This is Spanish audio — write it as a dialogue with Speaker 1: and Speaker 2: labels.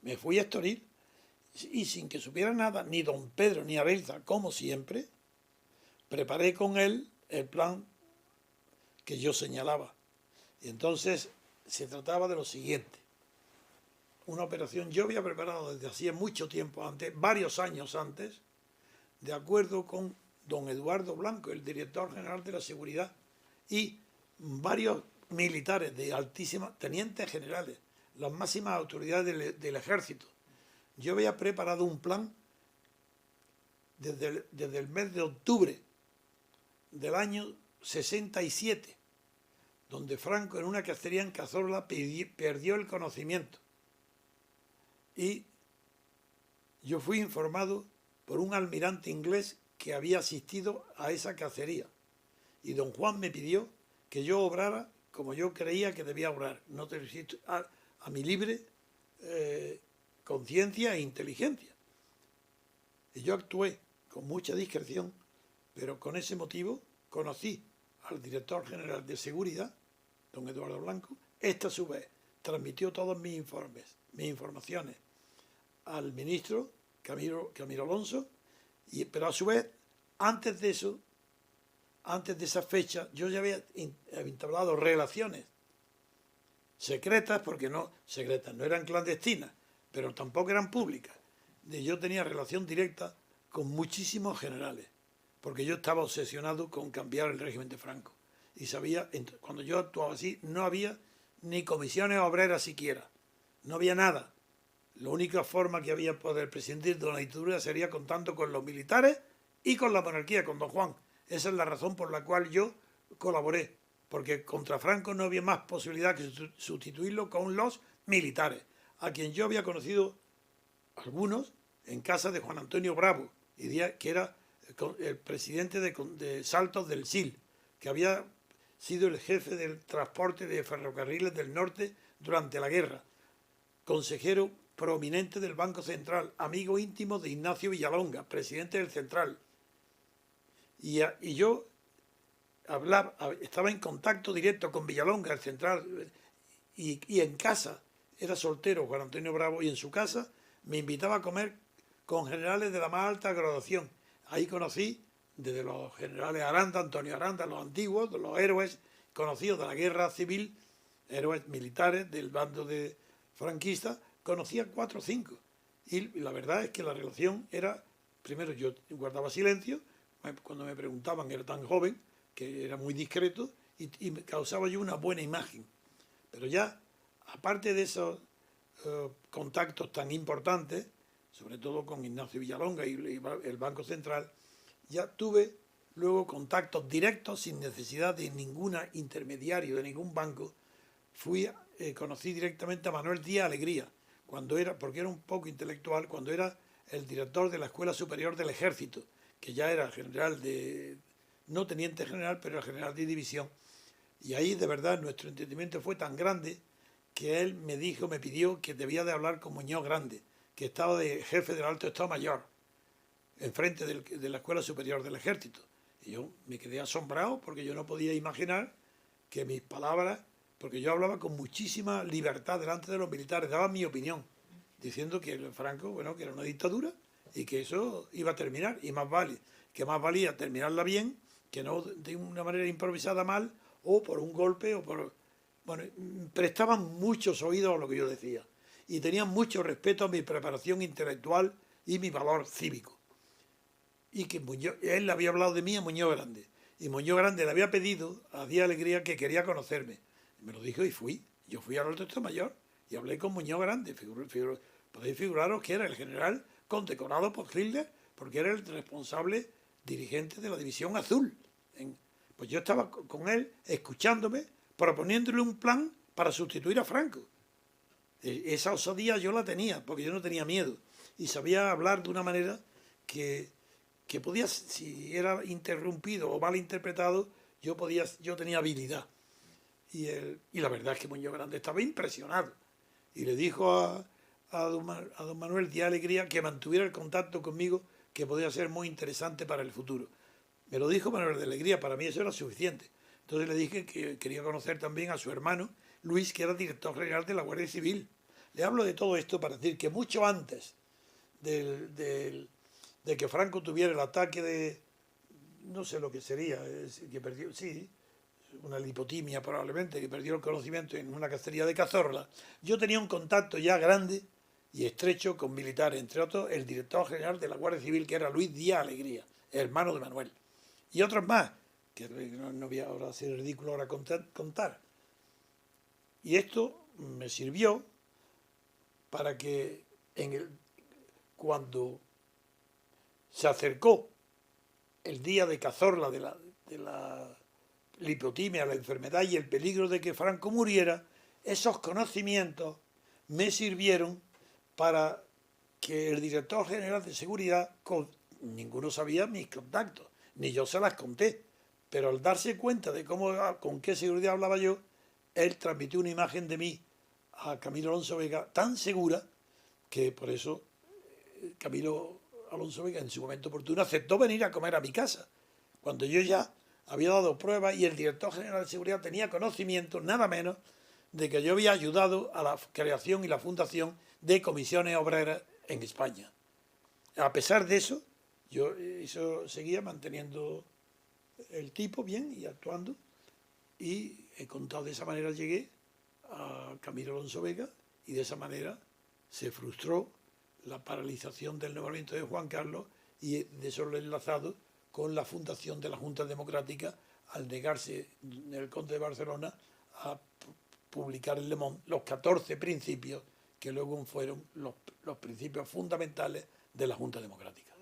Speaker 1: Me fui a Estoril y sin que supiera nada, ni don Pedro ni Abelza, como siempre, preparé con él el plan que yo señalaba. Y entonces se trataba de lo siguiente. Una operación yo había preparado desde hacía mucho tiempo antes, varios años antes, de acuerdo con don Eduardo Blanco, el director general de la seguridad, y varios militares de altísima, tenientes generales, las máximas autoridades del ejército. Yo había preparado un plan desde el mes de octubre del año 67, donde Franco en una cacería en Cazorla perdió el conocimiento. Y yo fui informado por un almirante inglés que había asistido a esa cacería. Y don Juan me pidió que yo obrara como yo creía que debía obrar, no te resisto, a mi libre conciencia e inteligencia. Y yo actué con mucha discreción, pero con ese motivo conocí al director general de seguridad, don Eduardo Blanco. Este a su vez transmitió todos mis informes, mis informaciones al ministro Camilo Alonso, pero a su vez, antes de eso, antes de esa fecha, yo ya había entablado relaciones secretas, porque no secretas, no eran clandestinas, pero tampoco eran públicas. Yo tenía relación directa con muchísimos generales, porque yo estaba obsesionado con cambiar el régimen de Franco. Y sabía, cuando yo actuaba así, no había ni comisiones obreras siquiera, no había nada. La única forma que había de poder prescindir de una dictadura sería contando con los militares y con la monarquía, con don Juan. Esa es la razón por la cual yo colaboré, porque contra Franco no había más posibilidad que sustituirlo con los militares, a quien yo había conocido algunos en casa de Juan Antonio Bravo, que era el presidente de Saltos del SIL, que había sido el jefe del transporte de ferrocarriles del norte durante la guerra, consejero prominente del Banco Central, amigo íntimo de Ignacio Villalonga, presidente del Central. Y yo estaba en contacto directo con Villalonga, el Central, y en casa, era soltero Juan Antonio Bravo, y en su casa me invitaba a comer con generales de la más alta graduación. Ahí conocí desde los generales Aranda, Antonio Aranda, los antiguos, los héroes conocidos de la guerra civil, héroes militares del bando de franquista, conocía 4 o 5. Y la verdad es que la relación era, primero yo guardaba silencio, cuando me preguntaban era tan joven, que era muy discreto, y me causaba yo una buena imagen. Pero ya, aparte de esos contactos tan importantes, sobre todo con Ignacio Villalonga y el Banco Central, ya tuve luego contactos directos sin necesidad de ningún intermediario, de ningún banco. Conocí directamente a Manuel Díaz Alegría, porque era un poco intelectual, cuando era el director de la Escuela Superior del Ejército, que ya era general no teniente general, pero era general de división. Y ahí de verdad nuestro entendimiento fue tan grande que él me pidió que debía de hablar con Muñoz Grande, que estaba de jefe del Alto Estado Mayor, enfrente de la Escuela Superior del Ejército. Y yo me quedé asombrado porque yo no podía imaginar que mis palabras, porque yo hablaba con muchísima libertad delante de los militares, daba mi opinión, diciendo que Franco, bueno, que era una dictadura y que eso iba a terminar, y que más valía terminarla bien, que no de una manera improvisada mal, o por un golpe, o por... Bueno, prestaban muchos oídos a lo que yo decía, y tenían mucho respeto a mi preparación intelectual y mi valor cívico. Y que él le había hablado de mí a Muñoz Grande, y Muñoz Grande le había pedido a Díaz Alegría que quería conocerme. Me lo dijo y fui. Yo fui al Alto Estado Mayor y hablé con Muñoz Grande. Podéis figuraros que era el general condecorado por Hitler, porque era el responsable dirigente de la División Azul. Pues yo estaba con él, escuchándome, proponiéndole un plan para sustituir a Franco. Esa osadía yo la tenía, porque yo no tenía miedo. Y sabía hablar de una manera que podía, si era interrumpido o mal interpretado, yo tenía habilidad. Y la verdad es que Muñoz Grande estaba impresionado. Y le dijo a don Manuel Díaz Alegría que mantuviera el contacto conmigo, que podía ser muy interesante para el futuro. Me lo dijo Manuel de Alegría, para mí eso era suficiente. Entonces le dije que quería conocer también a su hermano, Luis, que era director general de la Guardia Civil. Le hablo de todo esto para decir que mucho antes de que Franco tuviera el ataque de, no sé lo que sería, que perdió, sí, una lipotimia probablemente, que perdió el conocimiento en una cacería de Cazorla, yo tenía un contacto ya grande y estrecho con militares, entre otros el director general de la Guardia Civil, que era Luis Díaz Alegría, hermano de Manuel, y otros más, que no voy ahora a ser ridículo ahora contar. Y esto me sirvió para que cuando se acercó el día de Cazorla de la lipotimia, la enfermedad y el peligro de que Franco muriera, esos conocimientos me sirvieron para que el director general de seguridad, ninguno sabía mis contactos, ni yo se las conté, pero al darse cuenta de con qué seguridad hablaba yo, él transmitió una imagen de mí a Camilo Alonso Vega tan segura que por eso Camilo Alonso Vega en su momento oportuno aceptó venir a comer a mi casa, cuando yo ya había dado pruebas y el director general de seguridad tenía conocimiento, nada menos, de que yo había ayudado a la creación y la fundación de comisiones obreras en España. A pesar de eso, yo seguía manteniendo el tipo bien y actuando, y he contado de esa manera llegué a Camilo Alonso Vega, y de esa manera se frustró la paralización del nombramiento de Juan Carlos, y de eso lo he enlazado con la fundación de la Junta Democrática al negarse el conde de Barcelona a publicar en Le Monde los 14 principios que luego fueron los principios fundamentales de la Junta Democrática.